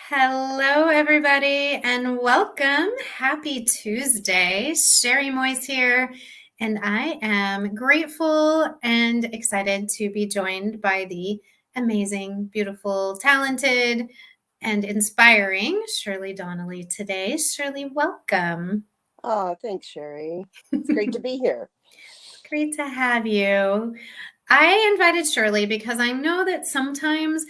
Hello, everybody, and welcome. Happy Tuesday. Sherry Moyes here, and I am grateful and excited to be joined by the amazing, beautiful, talented, and inspiring Shirley Donnelly today. Shirley, welcome. Oh, thanks, Sherry. It's great to be here. Great to have you. I invited Shirley because I know that sometimes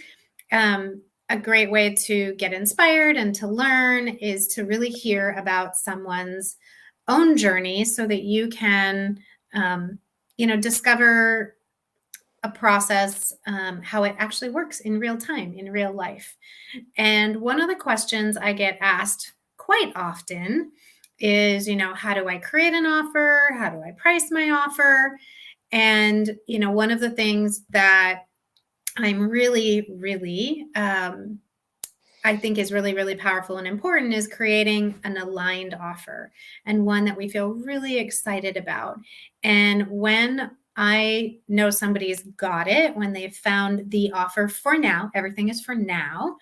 a great way to get inspired and to learn is to really hear about someone's own journey so that you can, um, discover a process, how it actually works in real time, in real life. And one of the questions I get asked quite often is, how do I create an offer? How do I price my offer? And, one of the things that I'm really, really, I think is really, really powerful and important is creating an aligned offer and one that we feel really excited about. And when I know somebody's got it, when they've found the offer for now, everything is for now,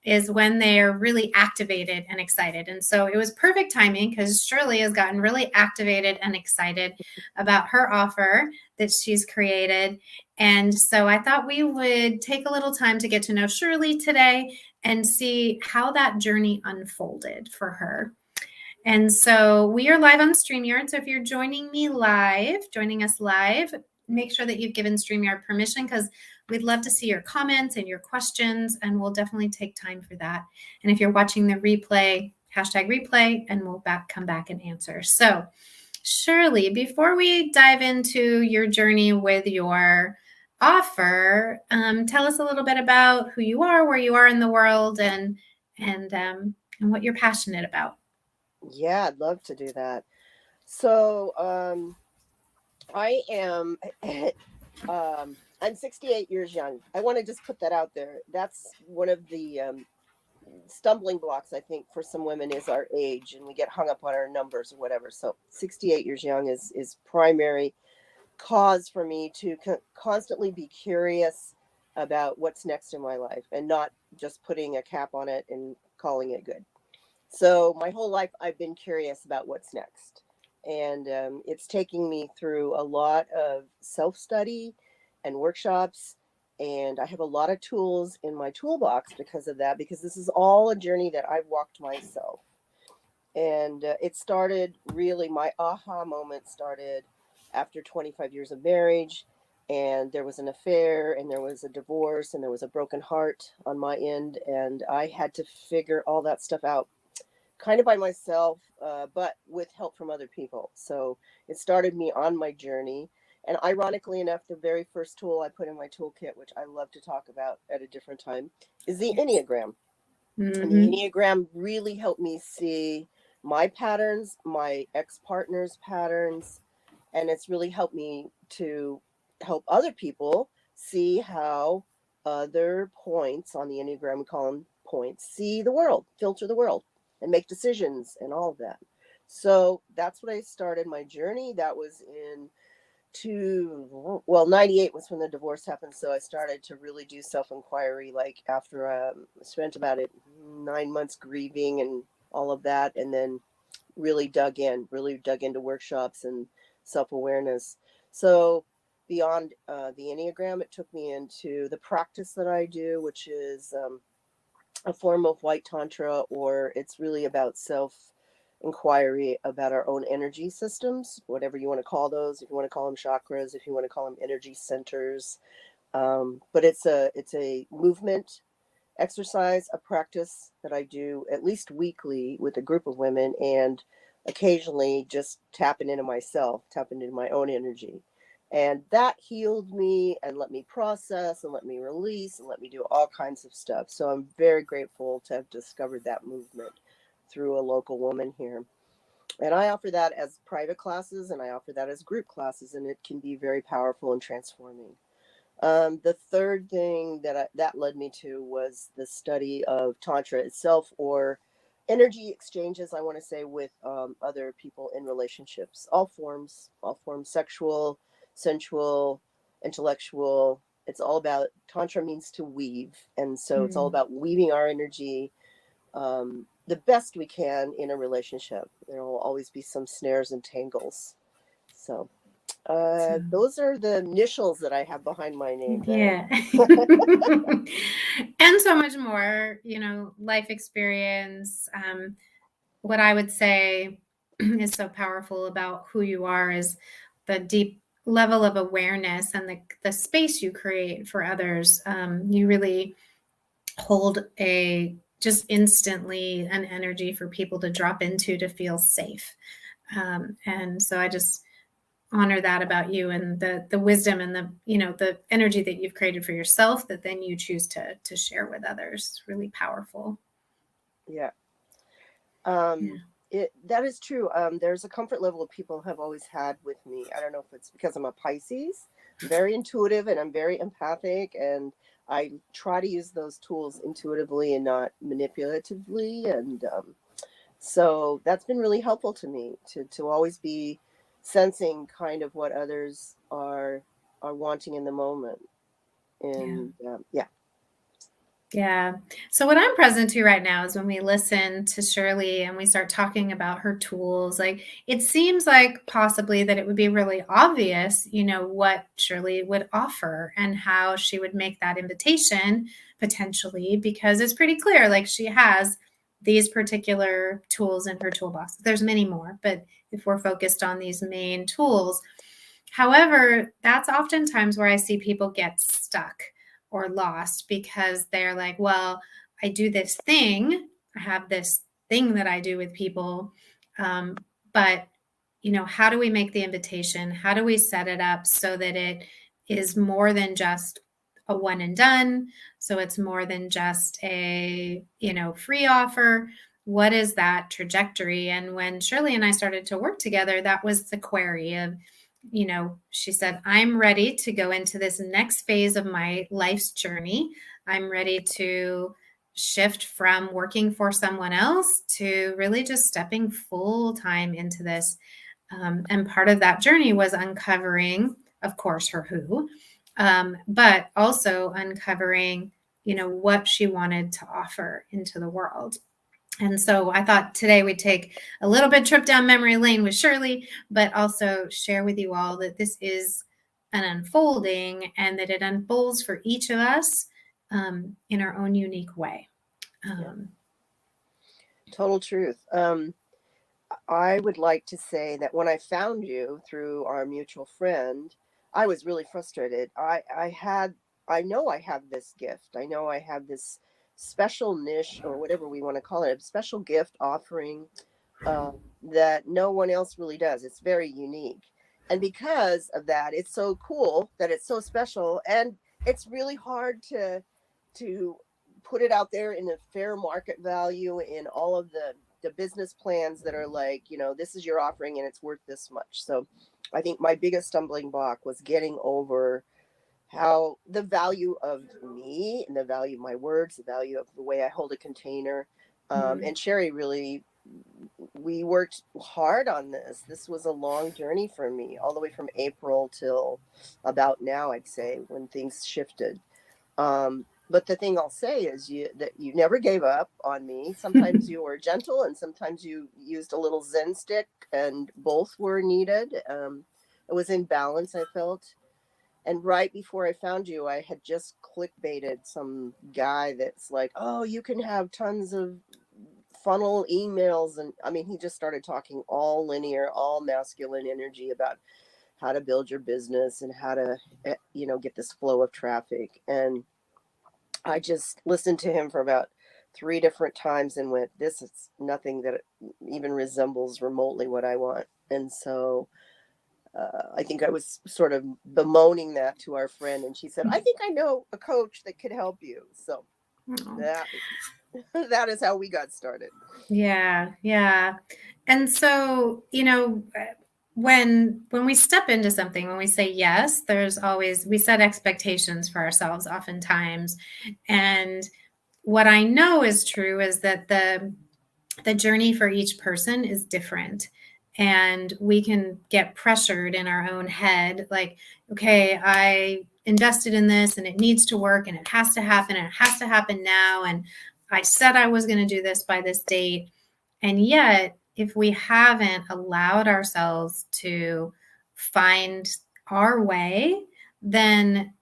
is when they're really activated and excited. And so it was perfect timing because Shirley has gotten really activated and excited about her offer that she's created. And so I thought we would take a little time to get to know Shirley today and see how that journey unfolded for her. And so we are live on StreamYard. So if you're joining us live, make sure that you've given StreamYard permission because we'd love to see your comments and your questions, and we'll definitely take time for that. And if you're watching the replay, #replay, and we'll come back and answer. So Shirley, before we dive into your journey with your offer, tell us a little bit about who you are, where you are in the world, and what you're passionate about. Yeah, I'd love to do that. So, I am, I'm 68 years young. I want to just put that out there. That's one of the stumbling blocks, I think, for some women is our age, and we get hung up on our numbers or whatever. So, 68 years young is primary cause for me to constantly be curious about what's next in my life and not just putting a cap on it and calling it good. So my whole life, I've been curious about what's next. And it's taking me through a lot of self study and workshops. And I have a lot of tools in my toolbox because of that, because this is all a journey that I've walked myself. And it started really, my aha moment started after 25 years of marriage. And there was an affair, and there was a divorce, and there was a broken heart on my end. And I had to figure all that stuff out kind of by myself, but with help from other people. So it started me on my journey. And ironically enough, the very first tool I put in my toolkit, which I love to talk about at a different time, is the Yes. Enneagram. And the Mm-hmm. Enneagram really helped me see my patterns, my ex partner's patterns, and it's really helped me to help other people see how other points on the Enneagram, we call them points, see the world, filter the world, and make decisions and all of that. So that's what I started my journey. That was in 98 was when the divorce happened. So I started to really do self-inquiry, like after spent about 9 months grieving and all of that. And then really dug into workshops and self-awareness. So beyond the Enneagram, it took me into the practice that I do, which is a form of white tantra, or it's really about self inquiry about our own energy systems, whatever you want to call those. If you want to call them chakras, if you want to call them energy centers, but it's a movement exercise, a practice that I do at least weekly with a group of women, and occasionally just tapping into myself, tapping into my own energy. And that healed me and let me process and let me release and let me do all kinds of stuff. So I'm very grateful to have discovered that movement through a local woman here. And I offer that as private classes and I offer that as group classes, and it can be very powerful and transforming. The third thing that led me to was the study of Tantra itself, or energy exchanges, I want to say, with other people in relationships, all forms, sexual, sensual, intellectual. It's all about, Tantra means to weave. And so it's all Mm-hmm. about weaving our energy the best we can in a relationship. There will always be some snares and tangles. So So, those are the initials that I have behind my name there. yeah. And so much more, life experience. What I would say is so powerful about who you are is the deep level of awareness and the space you create for others. You really hold just instantly an energy for people to drop into to feel safe. And so I just honor that about you, and the wisdom and the energy that you've created for yourself that then you choose to share with others. It's really powerful. Yeah. Yeah. That is true. There's a comfort level people have always had with me. I don't know if it's because I'm a Pisces. I'm very intuitive and I'm very empathic, and I try to use those tools intuitively and not manipulatively. And so that's been really helpful to me to always be sensing kind of what others are wanting in the moment. Yeah. And yeah. Yeah. So what I'm present to right now is when we listen to Shirley and we start talking about her tools, like it seems like possibly that it would be really obvious, what Shirley would offer and how she would make that invitation potentially, because it's pretty clear, like she has these particular tools in her toolbox. There's many more, but if we're focused on these main tools, however, that's oftentimes where I see people get stuck or lost because they're like, well, I do this thing. I have this thing that I do with people. But, how do we make the invitation? How do we set it up so that it is more than just a one and done? So it's more than just a, free offer. What is that trajectory? And when Shirley and I started to work together, that was the query of, she said, I'm ready to go into this next phase of my life's journey. I'm ready to shift from working for someone else to really just stepping full time into this. And part of that journey was uncovering, of course, her who, but also uncovering, what she wanted to offer into the world. And so I thought today we'd take a little bit trip down memory lane with Shirley, but also share with you all that this is an unfolding and that it unfolds for each of us in our own unique way. Yeah. Um, Total truth. I would like to say that when I found you through our mutual friend, I was really frustrated. I know I have this gift. I know I have this special niche or whatever we want to call it, a special gift offering that no one else really does. It's very unique. And because of that, it's so cool that it's so special. And it's really hard to put it out there in a fair market value in all of the business plans that are like, this is your offering and it's worth this much. So I think my biggest stumbling block was getting over how the value of me and the value of my words, the value of the way I hold a container. And Sherry really, we worked hard on this. This was a long journey for me, all the way from April till about now, I'd say, when things shifted. But the thing I'll say is that you never gave up on me. Sometimes you were gentle and sometimes you used a little Zen stick, and both were needed. It was in balance, I felt. And right before I found you, I had just clickbaited some guy that's like, oh, you can have tons of funnel emails. And I mean, he just started talking all linear, all masculine energy about how to build your business and how to, get this flow of traffic. And I just listened to him for about 3 different times and went, this is nothing that even resembles remotely what I want. And so I think I was sort of bemoaning that to our friend, and she said, I think I know a coach that could help you. So that that is how we got started. Yeah, yeah. And so, when we step into something, when we say yes, there's always we set expectations for ourselves oftentimes. And what I know is true is that the journey for each person is different. And we can get pressured in our own head, like, okay, I invested in this and it needs to work and it has to happen and it has to happen now. And I said I was going to do this by this date. And yet, if we haven't allowed ourselves to find our way, then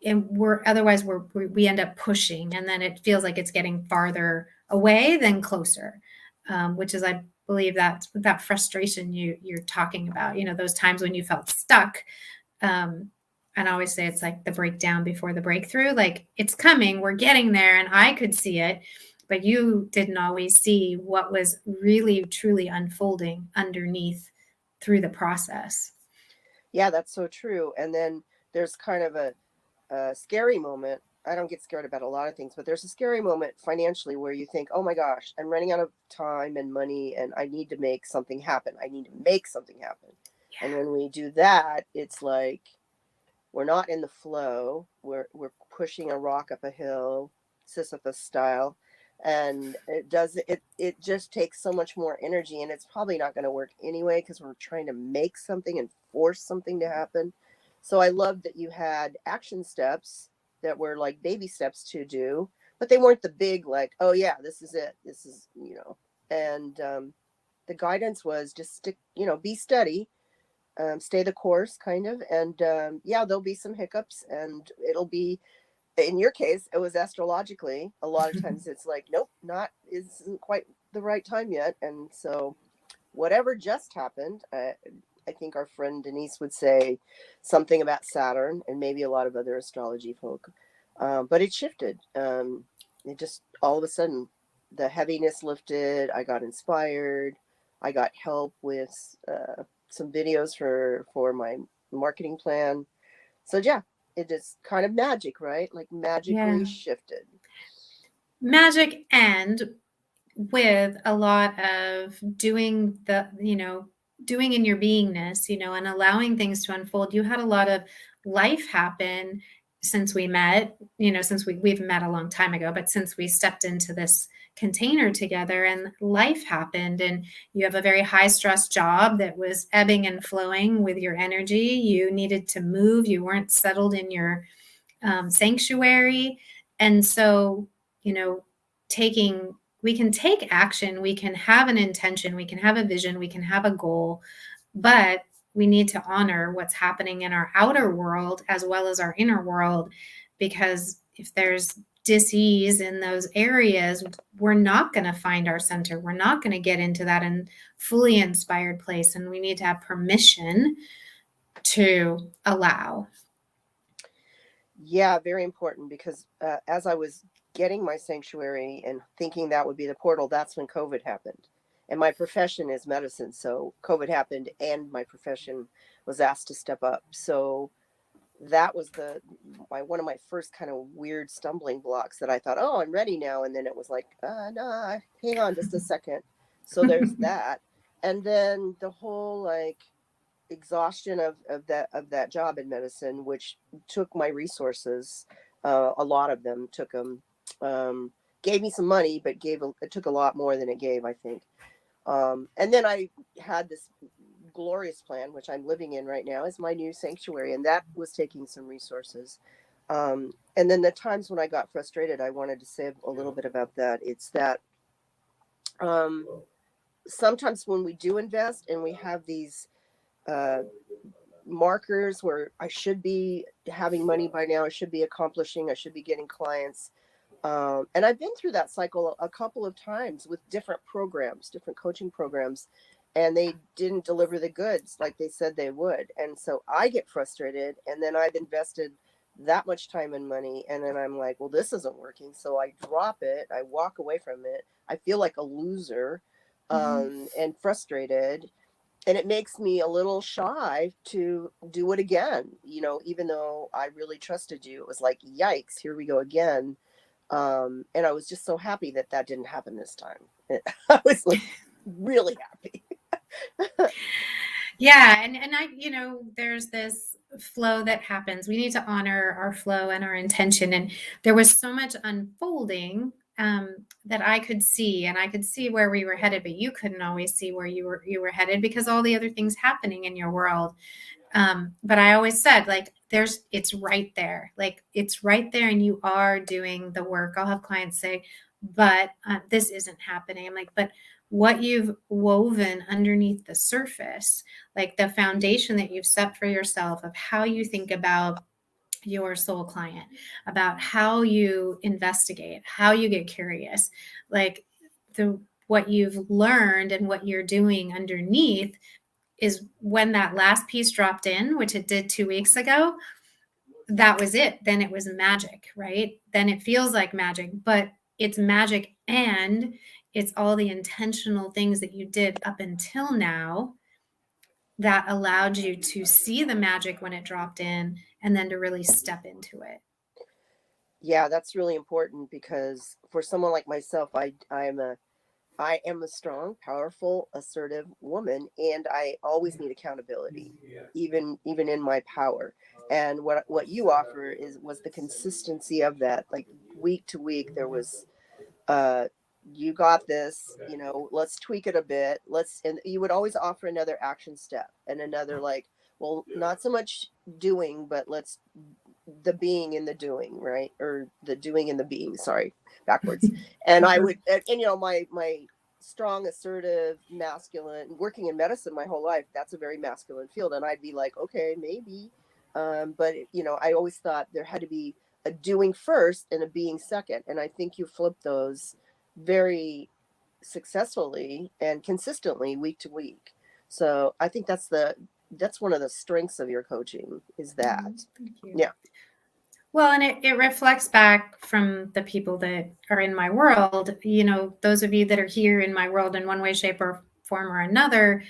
we end up pushing, and then it feels like it's getting farther away than closer, which is, I believe, that frustration you're talking about. Those times when you felt stuck. And I always say it's like the breakdown before the breakthrough. Like, it's coming, we're getting there, and I could see it, but you didn't always see what was really truly unfolding underneath through the process. Yeah, that's so true. And then there's kind of a scary moment. I don't get scared about a lot of things, but there's a scary moment financially where you think, oh my gosh, I'm running out of time and money and I need to make something happen. I need to make something happen. Yeah. And when we do that, it's like we're not in the flow. We're pushing a rock up a hill, Sisyphus style. And it just takes so much more energy, and it's probably not going to work anyway because we're trying to make something and force something to happen. So I love that you had action steps that were like baby steps to do, but they weren't the big, like, oh yeah, this is it. This is, and the guidance was just stick, be steady, stay the course kind of. And yeah, there'll be some hiccups, and it'll be, in your case, it was astrologically. A lot of times it's like, nope, isn't quite the right time yet. And so whatever just happened, I think our friend Denise would say something about Saturn and maybe a lot of other astrology folk. But it shifted. It just, all of a sudden, the heaviness lifted. I got inspired. I got help with some videos for my marketing plan. So yeah, it is kind of magic, right? Like magically Yeah. shifted. Magic, and with a lot of doing doing in your beingness, and allowing things to unfold. You had a lot of life happen since we met, since we've met a long time ago, but since we stepped into this container together, and life happened, and you have a very high stress job that was ebbing and flowing with your energy. You needed to move. You weren't settled in your sanctuary. And so, taking we can take action, we can have an intention, we can have a vision, we can have a goal, but we need to honor what's happening in our outer world as well as our inner world, because if there's dis-ease in those areas, we're not going to find our center. We're not going to get into that and fully inspired place, and we need to have permission to allow. Yeah, very important, because as I was getting my sanctuary and thinking that would be the portal, that's when COVID happened. And my profession is medicine. So COVID happened and my profession was asked to step up. So that was one of my first kind of weird stumbling blocks that I thought, oh, I'm ready now. And then it was like, no, hang on just a second. So there's that. And then the whole like exhaustion of that job in medicine, which took my resources. A lot of them took them. Gave me some money, but it took a lot more than it gave, I think. And then I had this glorious plan, which I'm living in right now, is my new sanctuary, and that was taking some resources. And then the times when I got frustrated, I wanted to say a little bit about that. It's that sometimes when we do invest and we have these markers where I should be having money by now, I should be accomplishing, I should be getting clients. And I've been through that cycle a couple of times with different programs, different coaching programs, and they didn't deliver the goods like they said they would. And so I get frustrated, and then I've invested that much time and money, and then I'm like, well, this isn't working. So I drop it, I walk away from it. I feel like a loser, and frustrated. And it makes me a little shy to do it again, even though I really trusted you. It was like, yikes, here we go again. And I was just so happy that didn't happen this time. I was like really happy. Yeah. And I, there's this flow that happens. We need to honor our flow and our intention. And there was so much unfolding that I could see, and I could see where we were headed, but you couldn't always see where you were headed because all the other things happening in your world. But I always said, like, it's right there. Like, it's right there, and you are doing the work. I'll have clients say, but this isn't happening. I'm like, but what you've woven underneath the surface, like the foundation that you've set for yourself of how you think about your soul client, about how you investigate, how you get curious, like the what you've learned and what you're doing underneath is when that last piece dropped in, which it did 2 weeks ago, that was it. Then it was magic, right? Then it feels like magic, but it's magic and it's all the intentional things that you did up until now that allowed you to see the magic when it dropped in and then to really step into it. Yeah, that's really important because for someone like myself, I am a strong, powerful, assertive woman, and I always need accountability, even in my power. And what you offer was the consistency of that. Like week to week, there was, uh, you got this. Let's tweak it a bit. And you would always offer another action step and another like, well, not so much doing, but let's the being in the doing, right? Or the doing and the being. Sorry, backwards. And I would, my strong, assertive, masculine, working in medicine my whole life, that's a very masculine field. And I'd be like, okay, maybe. But, I always thought there had to be a doing first and a being second. And I think you flip those very successfully and consistently week to week. So I think that's one of the strengths of your coaching is that. Thank you. Yeah. Well, and it reflects back from the people that are in my world. Those of you that are here in my world in one way, shape, or form or another,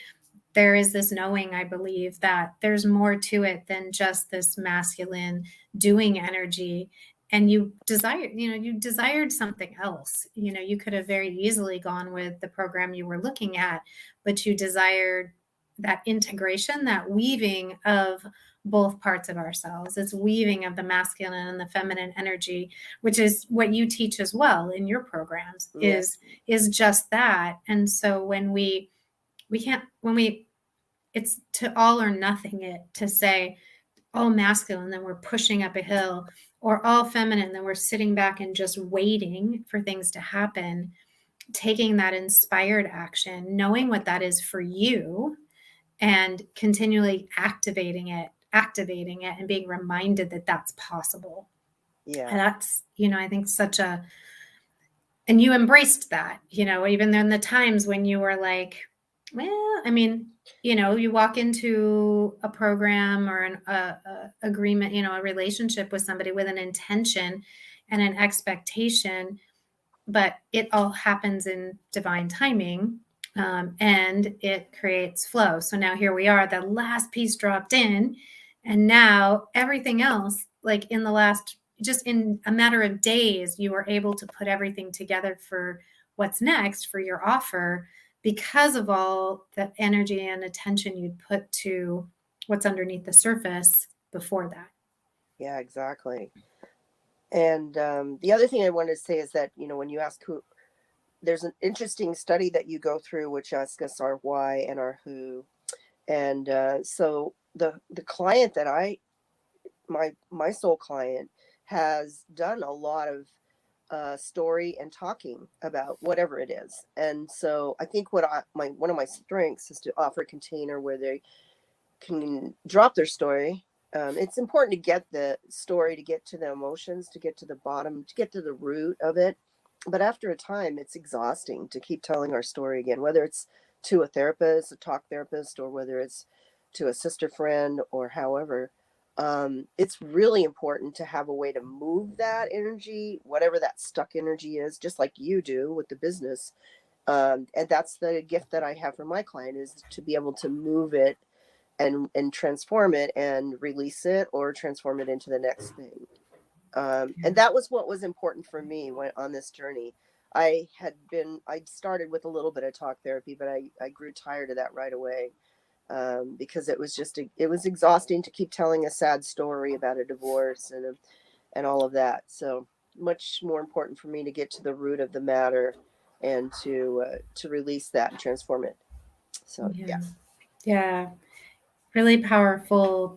there is this knowing, I believe, that there's more to it than just this masculine doing energy. And you desired something else. You could have very easily gone with the program you were looking at, but you desired that integration, that weaving of both parts of ourselves. It's weaving of the masculine and the feminine energy, which is what you teach as well in your programs, Yeah. is just that. And so when it's to all or nothing it to say all masculine, then we're pushing up a hill, or all feminine, then we're sitting back and just waiting for things to happen, taking that inspired action, knowing what that is for you, and continually activating it, and being reminded that that's possible. Yeah. And that's, I think and you embraced that, even in the times when you were like, well, I mean, you walk into a program or a agreement, a relationship with somebody with an intention and an expectation, but it all happens in divine timing, and it creates flow. So now here we are, the last piece dropped in, and now everything else, like in the last, just in a matter of days, you were able to put everything together for what's next for your offer because of all the energy and attention you'd put to what's underneath the surface before that. Yeah, exactly. And the other thing I wanted to say is that, when you ask who, there's an interesting study that you go through, which asks us our why and our who. And so the client that my soul client has done a lot of story and talking about whatever it is. And so I think one of my strengths is to offer a container where they can drop their story. It's important to get the story, to get to the emotions, to get to the bottom, to get to the root of it. But after a time, it's exhausting to keep telling our story again, whether it's to a therapist, a talk therapist, or whether it's to a sister friend or however. It's really important to have a way to move that energy, whatever that stuck energy is, just like you do with the business. And that's the gift that I have for my client, is to be able to move it and transform it and release it or transform it into the next thing. And that was what was important for me on this journey. I started with a little bit of talk therapy, but I grew tired of that right away, because it was exhausting to keep telling a sad story about a divorce and all of that. So much more important for me to get to the root of the matter and to release that and transform it. So yeah. Yeah. Really powerful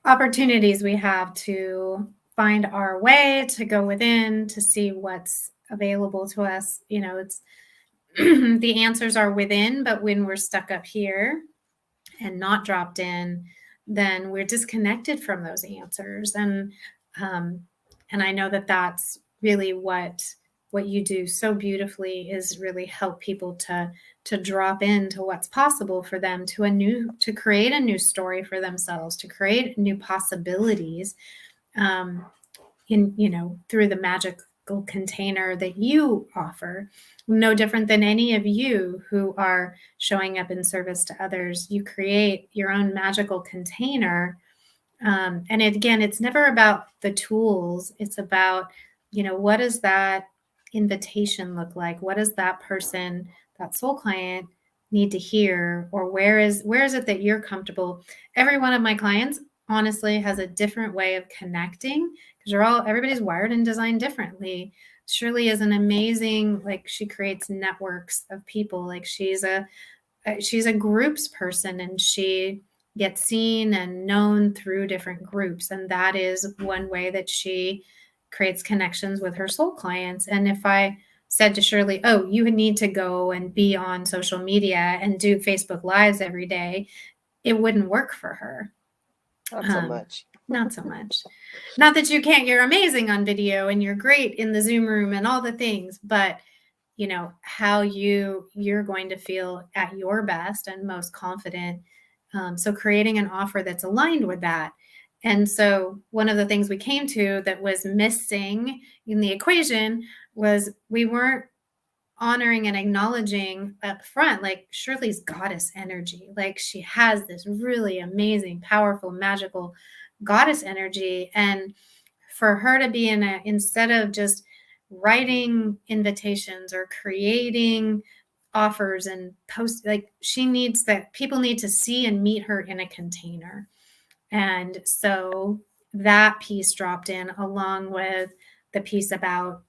opportunities we have to find our way, to go within, to see what's available to us. It's the answers are within, but when we're stuck up here and not dropped in, then we're disconnected from those answers. Um, and I know that that's really what you do so beautifully, is really help people to drop into what's possible for them, to create a new story for themselves, to create new possibilities, um, through the magical container that you offer. No different than any of you who are showing up in service to others. You create your own magical container. And again, it's never about the tools. It's about, what does that invitation look like? What does that person, that soul client, need to hear? Or where is it that you're comfortable? Every one of my clients honestly has a different way of connecting, because everybody's wired and designed differently. Shirley is an amazing, she creates networks of people. She's a groups person, and she gets seen and known through different groups. And that is one way that she creates connections with her soul clients. And if I said to Shirley, oh, you need to go and be on social media and do Facebook Lives every day, it wouldn't work for her. Not so much. Not so much. Not that you can't, you're amazing on video and you're great in the Zoom room and all the things, but how you're going to feel at your best and most confident. So creating an offer that's aligned with that. And so one of the things we came to that was missing in the equation was we weren't honoring and acknowledging up front, Shirley's goddess energy. She has this really amazing, powerful, magical goddess energy. And for her to be instead of just writing invitations or creating offers and post, she needs that people need to see and meet her in a container. And so that piece dropped in along with the piece about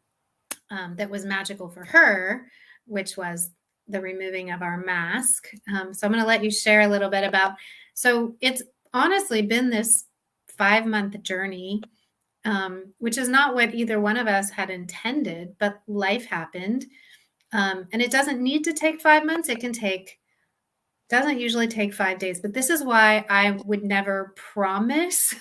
that was magical for her, which was the removing of our mask. So I'm going to let you share a little bit about, so it's honestly been this 5-month journey, which is not what either one of us had intended, but life happened. And it doesn't need to take 5 months. Doesn't usually take 5 days, but this is why I would never promise,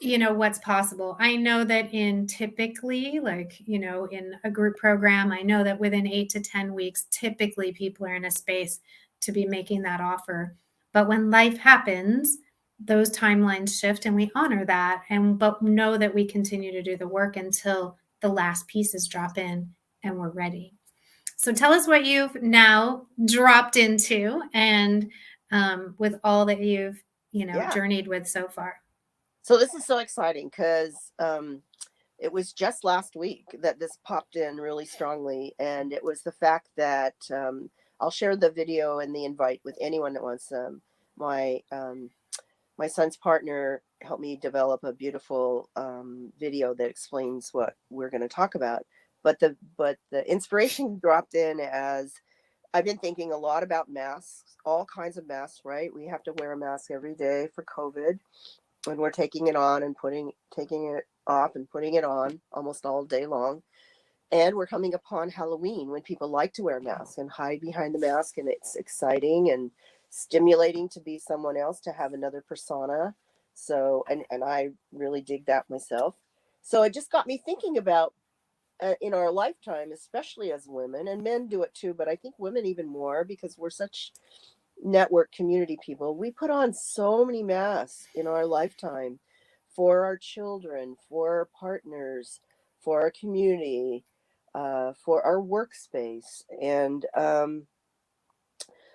what's possible. I know that typically, in a group program, I know that within 8 to 10 weeks, typically people are in a space to be making that offer. But when life happens, those timelines shift, and we honor that, but know that we continue to do the work until the last pieces drop in and we're ready. So tell us what you've now dropped into, and with all that you've journeyed with so far. So this is so exciting because it was just last week that this popped in really strongly, and it was the fact that I'll share the video and the invite with anyone that wants my son's partner helped me develop a beautiful video that explains what we're going to talk about. But the inspiration dropped in as I've been thinking a lot about masks, all kinds of masks, right? We have to wear a mask every day for COVID, and we're taking it on and taking it off and putting it on almost all day long. And we're coming upon Halloween, when people like to wear masks and hide behind the mask, and it's exciting and stimulating to be someone else, to have another persona. So, and I really dig that myself. So it just got me thinking about in our lifetime, especially as women, and men do it too, but I think women even more, because we're such network community people. We put on so many masks in our lifetime for our children, for our partners, for our community, for our workspace. And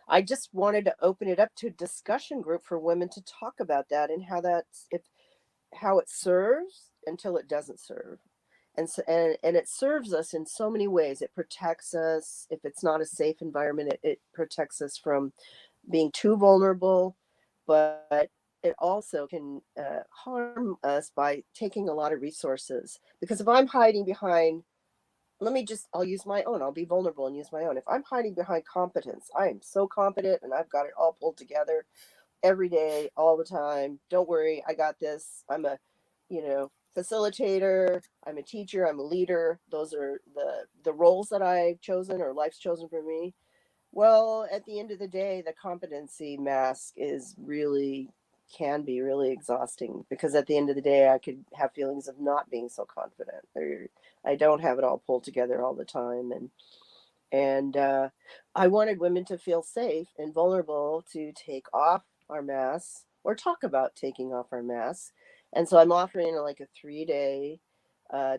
I just wanted to open it up to a discussion group for women to talk about that, and how it serves until it doesn't serve. And so, and it serves us in so many ways. It protects us. If it's not a safe environment, it protects us from being too vulnerable, but it also can harm us by taking a lot of resources. Because if I'm hiding behind, I'll use my own, I'll be vulnerable and use my own. If I'm hiding behind competence, I am so competent and I've got it all pulled together every day, all the time. Don't worry, I got this. I'm a, facilitator, I'm a teacher, I'm a leader. Those are the roles that I've chosen, or life's chosen for me. Well, at the end of the day, the competency mask is really, can be really exhausting, because at the end of the day, I could have feelings of not being so confident, or I don't have it all pulled together all the time. And I wanted women to feel safe and vulnerable to take off our masks or talk about taking off our masks. And so I'm offering like a 3 day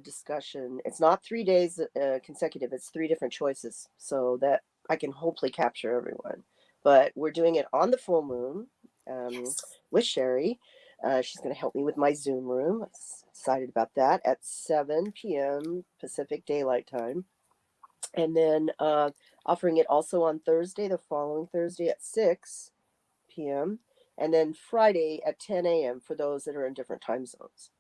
discussion. It's not 3 days consecutive, it's three different choices so that I can hopefully capture everyone. But we're doing it on the full moon, Yes. with Sherry. She's going to help me with my Zoom room. I'm excited about that, at 7 p.m. Pacific Daylight Time. And then offering it also on Thursday, the following Thursday at 6 p.m., and then Friday at 10 a.m. for those that are in different time zones.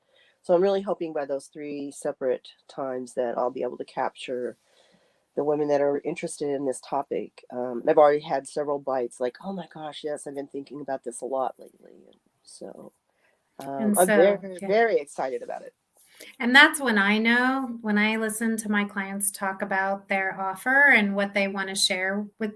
So I'm really hoping by those three separate times that I'll be able to capture the women that are interested in this topic. I've already had several bites like, oh my gosh, yes, I've been thinking about this a lot lately. And so And I'm so, very, yeah. very excited about it. And that's when I know, when I listen to my clients talk about their offer and what they want to share with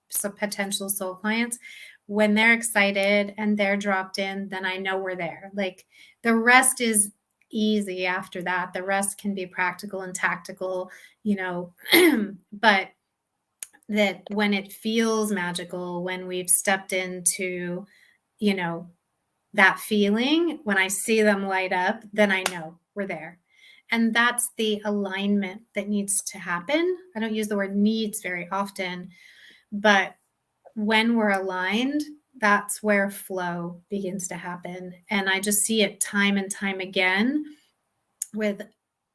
some potential soul clients, when they're excited and they're dropped in, then I know we're there. Like the rest is easy after that. The rest can be practical and tactical, you know, but that when it feels magical, when we've stepped into, you know, that feeling, when I see them light up, then I know we're there. And that's the alignment that needs to happen. I don't use the word needs very often, but when we're aligned, that's where flow begins to happen. And I just see it time and time again with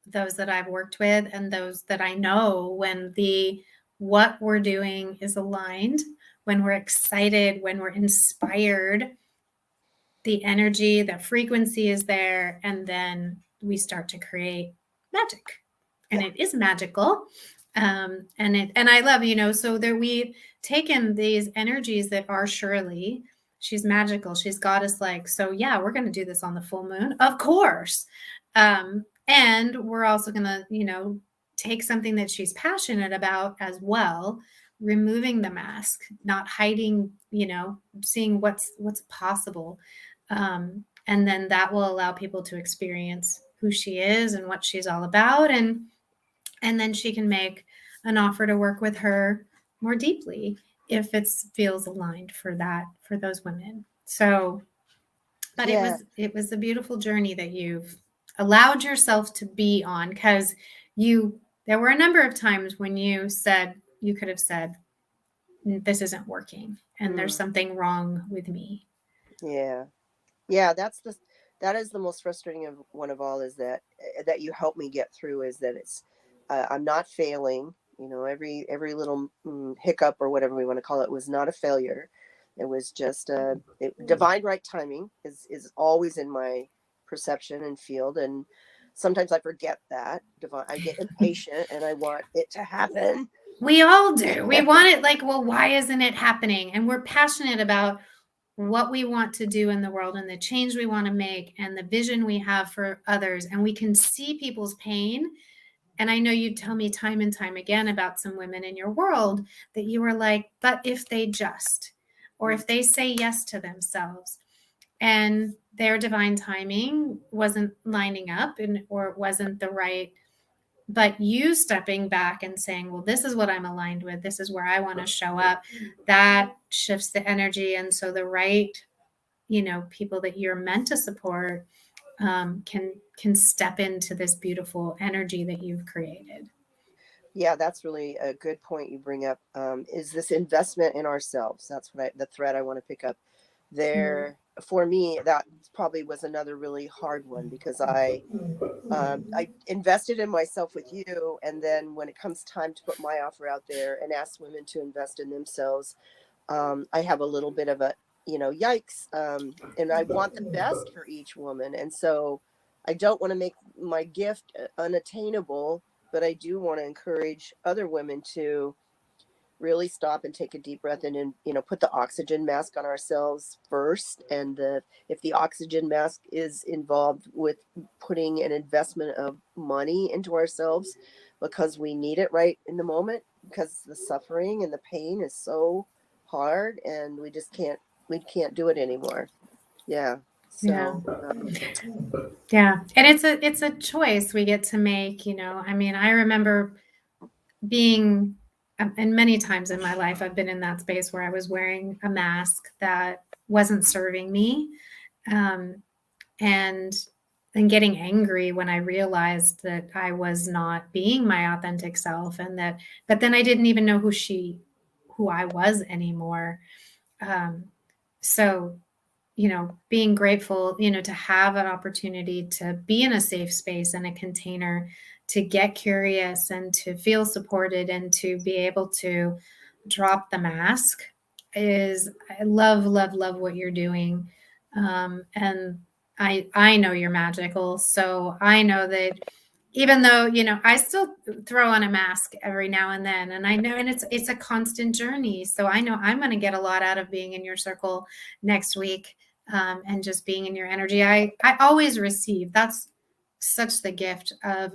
those that I've worked with and those that I know, when the what we're doing is aligned, when we're excited, when we're inspired, the energy, the frequency is there, and then we start to create magic, and Yeah. it is magical. And I love, so there we've taken these energies that are Shirley. She's magical, she's goddess like. So yeah, we're going to do this on the full moon, of course. And we're also going to, take something that she's passionate about as well, removing the mask, not hiding, seeing what's possible. And then that will allow people to experience who she is and what she's all about, and then she can make an offer to work with her more deeply if it feels aligned for those women. So, but it Yeah. was it was a beautiful journey that you've allowed yourself to be on, because you there were a number of times when you could have said, this isn't working and there's Mm, something wrong with me. yeah. Yeah, that is the most frustrating of one of all, is that you help me get through, is that it's I'm not failing. Every little hiccup or whatever we want to call it was not a failure. It was just divine right timing is always in my perception and field, and sometimes I forget that divine. I get impatient and I want it to happen. We all do. We want it like, well, why isn't it happening? And we're passionate about what we want to do in the world and the change we want to make and the vision we have for others. And we can see people's pain. And I know you tell me time and time again about some women in your world that you were like, but if they just, or if they say yes to themselves, and their divine timing wasn't lining up, or it wasn't the right, but you stepping back and saying, well, this is what I'm aligned with, this is where I want to show up, that shifts the energy. And so the right, people that you're meant to support, can step into this beautiful energy that you've created. Yeah, that's really a good point you bring up. Is this investment in ourselves? That's the thread I want to pick up Mm. there. For me, that probably was another really hard one, because I invested in myself with you, and then when it comes time to put my offer out there and ask women to invest in themselves, I have a little bit of a, yikes, and I want the best for each woman, and so I don't want to make my gift unattainable, but I do want to encourage other women to really stop and take a deep breath and put the oxygen mask on ourselves first. And if the oxygen mask is involved with putting an investment of money into ourselves because we need it right in the moment, because the suffering and the pain is so hard and we can't do it anymore. Yeah. Yeah. So Yeah. And it's a choice we get to make, you know. I mean, I remember being and many times in my life I've been in that space where I was wearing a mask that wasn't serving me. Um, and and getting angry when I realized that I was not being my authentic self, and that but then I didn't even know who I was anymore. Um, so being grateful, to have an opportunity to be in a safe space and a container to get curious and to feel supported and to be able to drop the mask is I love, love, love what you're doing. And I know you're magical. So I know that even though, I still throw on a mask every now and then, and I know, and it's a constant journey. So I know I'm going to get a lot out of being in your circle next week, and just being in your energy. I always receive. That's such the gift of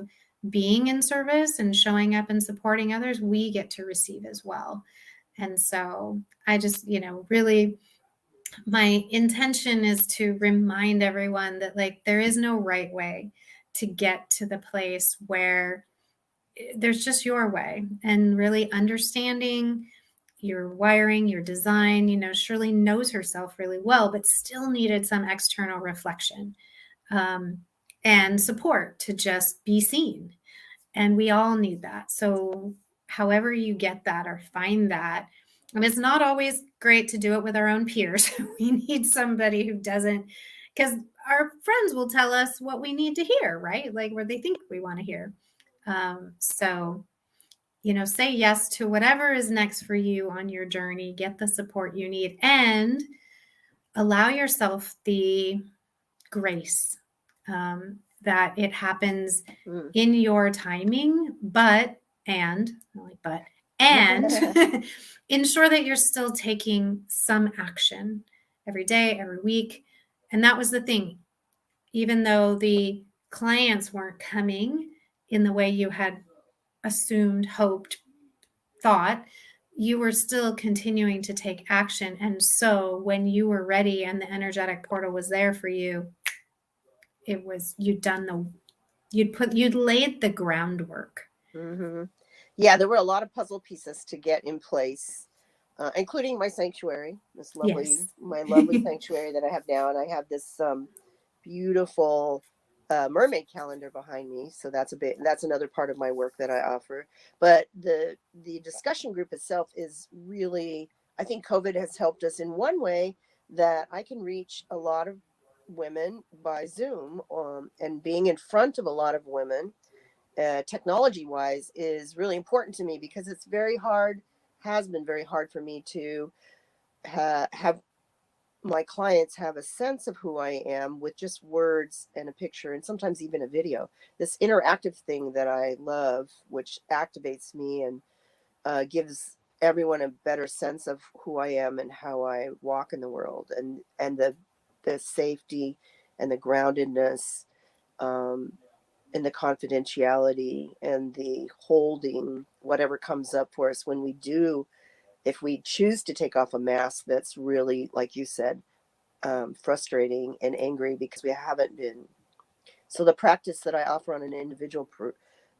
being in service and showing up and supporting others. We get to receive as well. And so I just, really, my intention is to remind everyone that, like, there is no right way to get to the place where there's just your way, and really understanding your wiring, your design. Shirley knows herself really well, but still needed some external reflection, um, and support to just be seen. And we all need that. So, however you get that or find that, and it's not always great to do it with our own peers. We need somebody who doesn't, because our friends will tell us what we need to hear, right? Like what they think we want to hear. So, say yes to whatever is next for you on your journey, get the support you need, and allow yourself the grace, that it happens mm. in your timing, and not like and ensure that you're still taking some action every day, every week. And that was the thing. Even though the clients weren't coming in the way you had assumed, hoped, thought, you were still continuing to take action. And so when you were ready and the energetic portal was there for you, it was you'd laid the groundwork. hmm Yeah, there were a lot of puzzle pieces to get in place, including my sanctuary, Yes. my lovely sanctuary that I have now, and I have this beautiful mermaid calendar behind me. So that's another part of my work that I offer. But the discussion group itself is really, I think COVID has helped us in one way that I can reach a lot of women by Zoom, and being in front of a lot of women technology wise is really important to me, because it's very hard, has been very hard for me to have my clients have a sense of who I am with just words and a picture, and sometimes even a video. This interactive thing that I love, which activates me and gives everyone a better sense of who I am and how I walk in the world, and the safety and the groundedness, um, and the confidentiality and the holding whatever comes up for us when we do, if we choose to take off a mask that's really, like you said, frustrating and angry because we haven't been. So the practice that I offer on an individual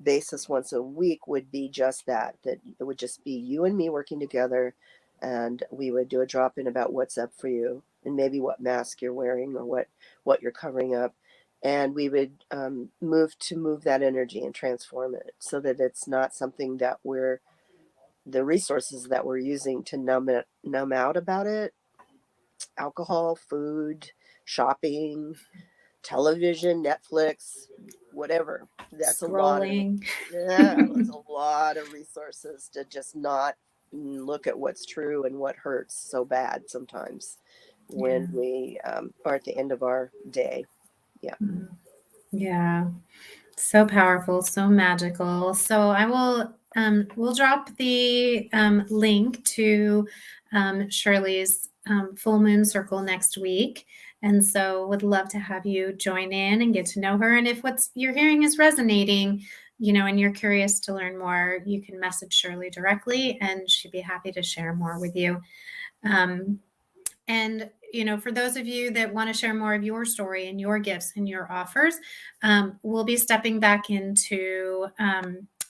basis once a week would be just that it would just be you and me working together, and we would do a drop in about what's up for you and maybe what mask you're wearing or what you're covering up, and we would move that energy and transform it so that it's not something that we're the resources that we're using to numb out about it, alcohol, food, shopping, television, Netflix, whatever. That's a lot of, Scrolling. yeah, that's a lot of resources to just not look at what's true and what hurts so bad sometimes Yeah. when we are at the end of our day. Yeah. Yeah. So powerful, so magical. So I will We'll drop the link to Shirley's full moon circle next week. And so would love to have you join in and get to know her. And if what you're hearing is resonating, and you're curious to learn more, you can message Shirley directly and she'd be happy to share more with you. And, for those of you that want to share more of your story and your gifts and your offers, we'll be stepping back into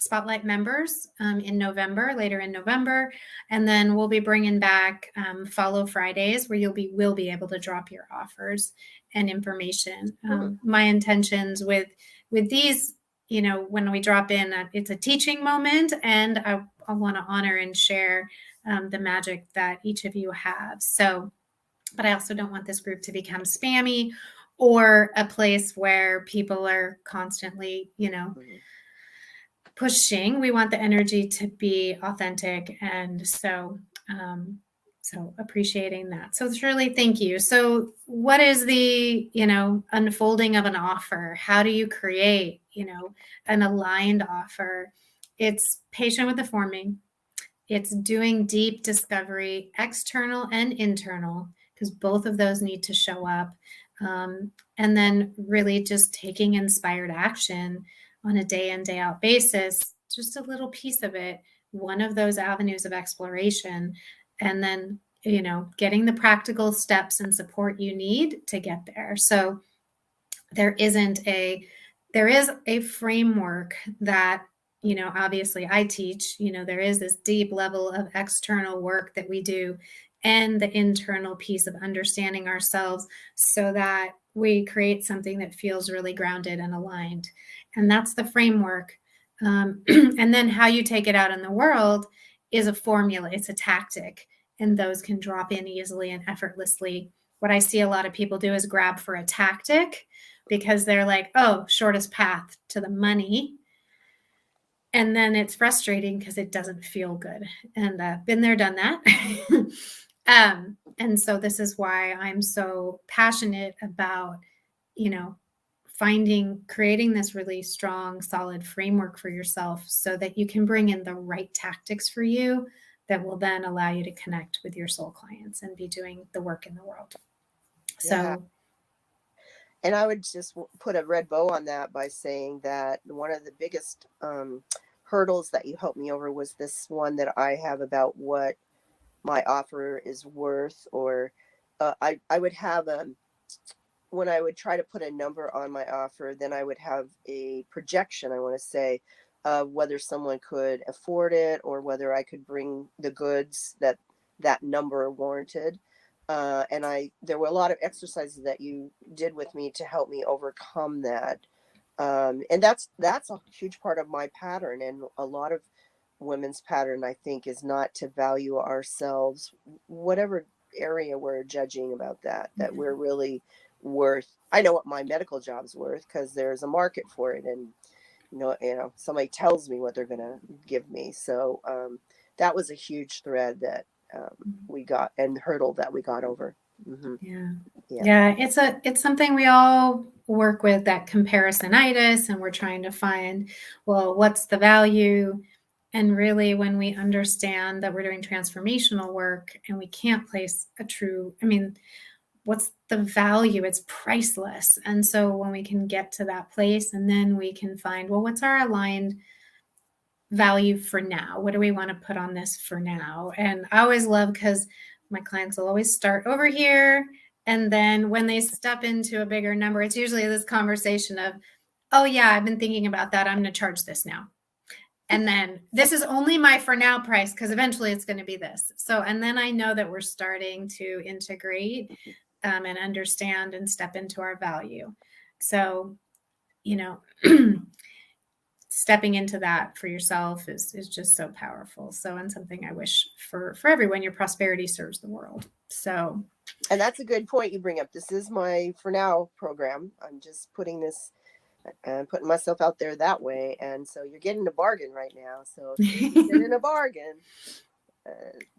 Spotlight members later in November. And then we'll be bringing back Follow Fridays where will be able to drop your offers and information. My intentions with these, when we drop in, it's a teaching moment, and I want to honor and share the magic that each of you have. So, but I also don't want this group to become spammy or a place where people are constantly, pushing. We want the energy to be authentic. And so appreciating that. So Shirley, thank you. So what is the, unfolding of an offer? How do you create, an aligned offer? It's patient with the forming. It's doing deep discovery, external and internal, because both of those need to show up. And then really just taking inspired action on a day in, day out basis, just a little piece of it, one of those avenues of exploration. And then, getting the practical steps and support you need to get there. So there is a framework that, obviously I teach, there is this deep level of external work that we do and the internal piece of understanding ourselves so that we create something that feels really grounded and aligned. And that's the framework. And then how you take it out in the world is a formula. It's a tactic, and those can drop in easily and effortlessly. What I see a lot of people do is grab for a tactic because they're like, oh, shortest path to the money. And then it's frustrating because it doesn't feel good. And been there, done that. And so this is why I'm so passionate about, creating this really strong, solid framework for yourself so that you can bring in the right tactics for you that will then allow you to connect with your soul clients and be doing the work in the world. Yeah. So, and I would just put a red bow on that by saying that one of the biggest hurdles that you helped me over was this one that I have about what my offer is worth, or I would have when I would try to put a number on my offer, then I would have a projection, I want to say, of whether someone could afford it or whether I could bring the goods that number warranted. And there were a lot of exercises that you did with me to help me overcome that. And that's a huge part of my pattern, and a lot of women's pattern, I think, is not to value ourselves, whatever area we're judging about that we're really worth. I know what my medical job's worth because there's a market for it, and somebody tells me what they're going to give me. So that was a huge thread that we got, and hurdle that we got over. Mm-hmm. Yeah. It's something we all work with, that comparisonitis, and we're trying to find, well, what's the value? And really, when we understand that we're doing transformational work and we can't place what's the value? It's priceless. And so when we can get to that place, and then we can find, well, what's our aligned value for now? What do we want to put on this for now? And I always love, because my clients will always start over here. And then when they step into a bigger number, it's usually this conversation of, oh yeah, I've been thinking about that. I'm going to charge this now. And then this is only my for now price, because eventually it's going to be this. So, and then I know that we're starting to integrate and understand and step into our value. So, stepping into that for yourself is just so powerful. So, and something I wish for everyone, your prosperity serves the world. So, and that's a good point you bring up. This is my for now program. I'm just putting myself out there that way. And so you're getting a bargain right now. So if you're getting a bargain,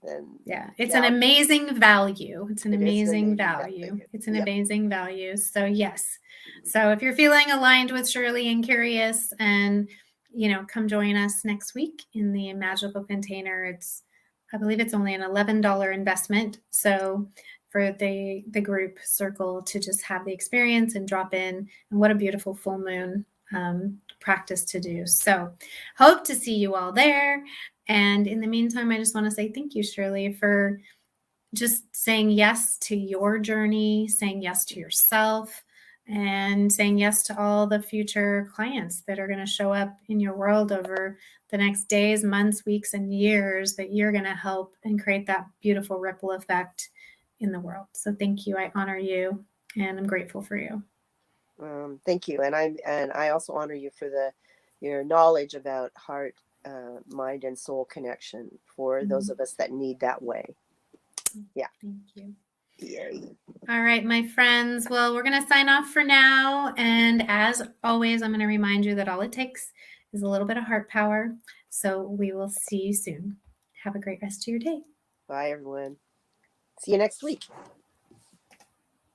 then it's an amazing value. It's an amazing value. It's an Yep. amazing value. So yes. So if you're feeling aligned with Shirley and curious and come join us next week in the magical container. I believe it's only an $11 investment. So for the group circle to just have the experience and drop in, and what a beautiful full moon practice to do. So hope to see you all there. And in the meantime, I just want to say thank you, Shirley, for just saying yes to your journey, saying yes to yourself, and saying yes to all the future clients that are going to show up in your world over the next days, months, weeks, and years, that you're going to help and create that beautiful ripple effect in the world. So thank you. I honor you, and I'm grateful for you. Thank you, and I also honor you for your knowledge about heart, mind, and soul connection for those of us that need that way. Yeah. Thank you. Yay. All right, my friends. Well, we're going to sign off for now. And as always, I'm going to remind you that all it takes is a little bit of heart power. So we will see you soon. Have a great rest of your day. Bye, everyone. See you next week.